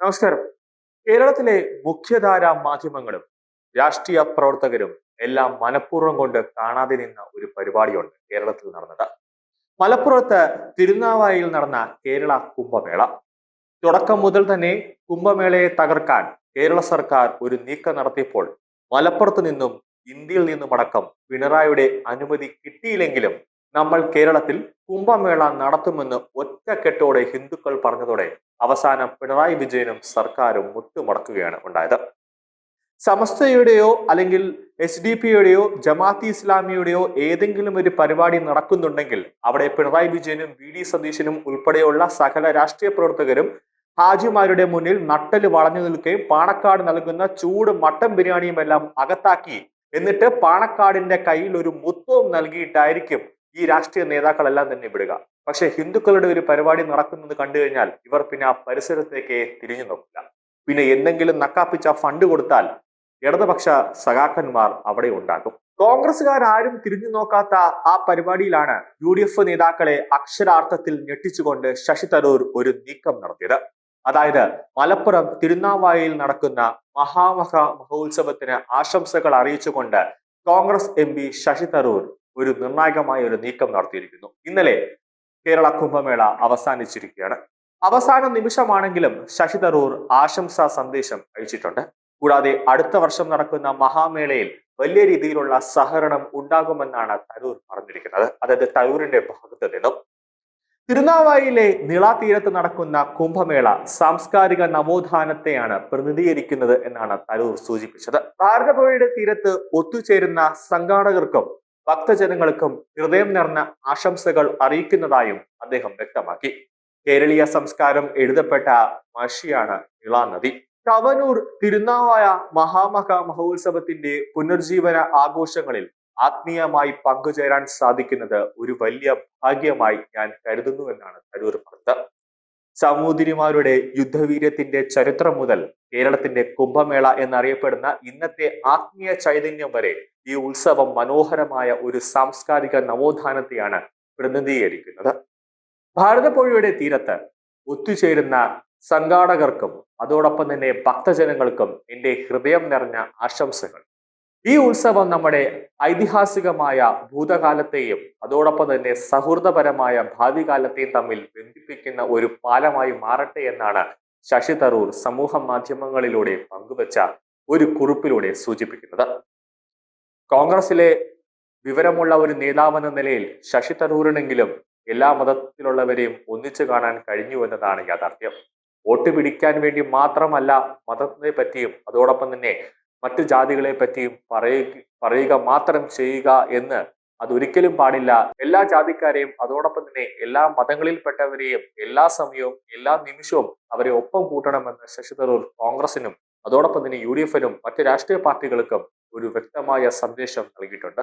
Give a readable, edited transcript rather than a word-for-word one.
നമസ്കാരം. കേരളത്തിലെ മുഖ്യധാരാ മാധ്യമങ്ങളും രാഷ്ട്രീയ പ്രവർത്തകരും എല്ലാം മനഃപൂർവ്വം കൊണ്ട് കാണാതെ നിന്ന ഒരു പരിപാടിയുണ്ട് കേരളത്തിൽ നടന്നത്. മലപ്പുറത്ത് തിരുനാവായയിൽ നടന്ന കേരള കുംഭമേള. തുടക്കം മുതൽ തന്നെ കുംഭമേളയെ തകർക്കാൻ കേരള സർക്കാർ ഒരു നീക്കം നടത്തിയപ്പോൾ മലപ്പുറത്ത് നിന്നും ഇന്ത്യയിൽ നിന്നുമടക്കം പിണറായിയുടെ അനുമതി കിട്ടിയില്ലെങ്കിലും നമ്മൾ കേരളത്തിൽ കുംഭമേള നടത്തുമെന്ന് ഒറ്റക്കെട്ടോടെ ഹിന്ദുക്കൾ പറഞ്ഞതോടെ അവസാനം പിണറായി വിജയനും സർക്കാരും മുട്ടുമടക്കുകയാണ് ഉണ്ടായത്. സമസ്തയുടെയോ അല്ലെങ്കിൽ SDP യുടെയോ ജമാഅത്തെ ഇസ്ലാമിയുടെയോ ഏതെങ്കിലും ഒരു പരിപാടി നടക്കുന്നുണ്ടെങ്കിൽ അവിടെ പിണറായി വിജയനും VD സതീശനും ഉൾപ്പെടെയുള്ള സകല രാഷ്ട്രീയ പ്രവർത്തകരും ഹാജിമാരുടെ മുന്നിൽ നട്ടല് വളഞ്ഞു നിൽക്കുകയും പാണക്കാട് നൽകുന്ന ചൂട് മട്ടൻ ബിരിയാണിയും എല്ലാം അകത്താക്കി എന്നിട്ട് പാണക്കാടിന്റെ കയ്യിൽ ഒരു മുത്തവും നൽകിയിട്ടായിരിക്കും ഈ രാഷ്ട്രീയ നേതാക്കളെല്ലാം തന്നെ വിടുക. പക്ഷെ ഹിന്ദുക്കളുടെ ഒരു പരിപാടി നടക്കുന്നത് കണ്ടു കഴിഞ്ഞാൽ ഇവർ പിന്നെ ആ പരിസരത്തേക്ക് തിരിഞ്ഞു നോക്കില്ല. പിന്നെ എന്തെങ്കിലും നക്കാപ്പിച്ച ഫണ്ട് കൊടുത്താൽ ഇടതുപക്ഷ സഖാക്കന്മാർ അവിടെ ഉണ്ടാകും. കോൺഗ്രസുകാരും തിരിഞ്ഞു നോക്കാത്ത ആ പരിപാടിയിലാണ് UDF നേതാക്കളെ അക്ഷരാർത്ഥത്തിൽ ഞെട്ടിച്ചുകൊണ്ട് ശശി തരൂർ ഒരു നീക്കം നടത്തിയത്. അതായത് മലപ്പുറം തിരുനാവായയിൽ നടക്കുന്ന മഹോത്സവത്തിന് ആശംസകൾ അറിയിച്ചുകൊണ്ട് കോൺഗ്രസ് MP ശശി തരൂർ ഒരു നിർണായകമായ ഒരു നീക്കം നടത്തിയിരിക്കുന്നു. ഇന്നലെ കേരള കുംഭമേള അവസാനിച്ചിരിക്കുകയാണ്. അവസാന നിമിഷമാണെങ്കിലും ശശി തരൂർ ആശംസാ സന്ദേശം അയച്ചിട്ടുണ്ട്. കൂടാതെ അടുത്ത വർഷം നടക്കുന്ന മഹാമേളയിൽ വലിയ രീതിയിലുള്ള സഹകരണം ഉണ്ടാകുമെന്നാണ് തരൂർ പറഞ്ഞിരിക്കുന്നത്. അതായത് തരൂരിന്റെ ഭാഗത്ത് നിന്നും. തിരുനാവായിലെ നിളാതീരത്ത് നടക്കുന്ന കുംഭമേള സാംസ്കാരിക നവോത്ഥാനത്തെയാണ് പ്രതിനിധീകരിക്കുന്നത് എന്നാണ് തരൂർ സൂചിപ്പിച്ചത്. ഭാരതപ്പുഴയുടെ തീരത്ത് ഒത്തുചേരുന്ന സംഘാടകർക്കും ഭക്തജനങ്ങൾക്കും ഹൃദയം നിറഞ്ഞ ആശംസകൾ അറിയിക്കുന്നതായും അദ്ദേഹം വ്യക്തമാക്കി. കേരളീയ സംസ്കാരം എഴുതപ്പെട്ട മഷിയാണ് നിളാനദി. തവനൂർ തിരുനാവായ മഹോത്സവത്തിന്റെ പുനർജീവന ആഘോഷങ്ങളിൽ ആത്മീയമായി പങ്കുചേരാൻ സാധിക്കുന്നത് ഒരു വലിയ ഭാഗ്യമായി ഞാൻ കരുതുന്നുവെന്നാണ് തരൂർ പറഞ്ഞത്. സാമൂതിരിമാരുടെ യുദ്ധവീര്യത്തിന്റെ ചരിത്രം മുതൽ കേരളത്തിന്റെ കുംഭമേള എന്നറിയപ്പെടുന്ന ഇന്നത്തെ ആത്മീയ ചൈതന്യം വരെ ഈ ഉത്സവം മനോഹരമായ ഒരു സാംസ്കാരിക നവോത്ഥാനത്തെയാണ് പ്രതിനിധീകരിക്കുന്നത്. ഭാരതപ്പുഴയുടെ തീരത്ത് ഒത്തുചേരുന്ന സംഘാടകർക്കും അതോടൊപ്പം തന്നെ ഭക്തജനങ്ങൾക്കും എന്റെ ഹൃദയം നിറഞ്ഞ ആശംസകൾ. ഈ ഉത്സവം നമ്മുടെ ഐതിഹാസികമായ ഭൂതകാലത്തെയും അതോടൊപ്പം തന്നെ സൗഹൃദപരമായ ഭാവി കാലത്തെയും തമ്മിൽ ബന്ധിപ്പിക്കുന്ന ഒരു പാലമായി മാറട്ടെ എന്നാണ് ശശി തരൂർ സമൂഹ മാധ്യമങ്ങളിലൂടെ പങ്കുവച്ച ഒരു കുറിപ്പിലൂടെ സൂചിപ്പിക്കുന്നത്. കോൺഗ്രസിലെ വിവരമുള്ള ഒരു നേതാവെന്ന നിലയിൽ ശശി തരൂരിനെങ്കിലും എല്ലാ മതത്തിലുള്ളവരെയും ഒന്നിച്ചു കാണാൻ കഴിഞ്ഞു എന്നതാണ് യാഥാർത്ഥ്യം. വോട്ട് പിടിക്കാൻ വേണ്ടി മാത്രമല്ല മതത്തെ പറ്റിയും അതോടൊപ്പം തന്നെ മറ്റു ജാതികളെ പറ്റിയും പറയുക മാത്രം ചെയ്യുക എന്ന് അതൊരിക്കലും പാടില്ല. എല്ലാ ജാതിക്കാരെയും അതോടൊപ്പം തന്നെ എല്ലാ മതങ്ങളിൽപ്പെട്ടവരെയും എല്ലാ സമയവും എല്ലാ നിമിഷവും അവരെ ഒപ്പം കൂട്ടണമെന്ന് ശശി തരൂർ കോൺഗ്രസിനും അതോടൊപ്പം തന്നെ UDF-നും മറ്റ് രാഷ്ട്രീയ പാർട്ടികൾക്കും ഒരു വ്യക്തമായ സന്ദേശം നൽകിയിട്ടുണ്ട്.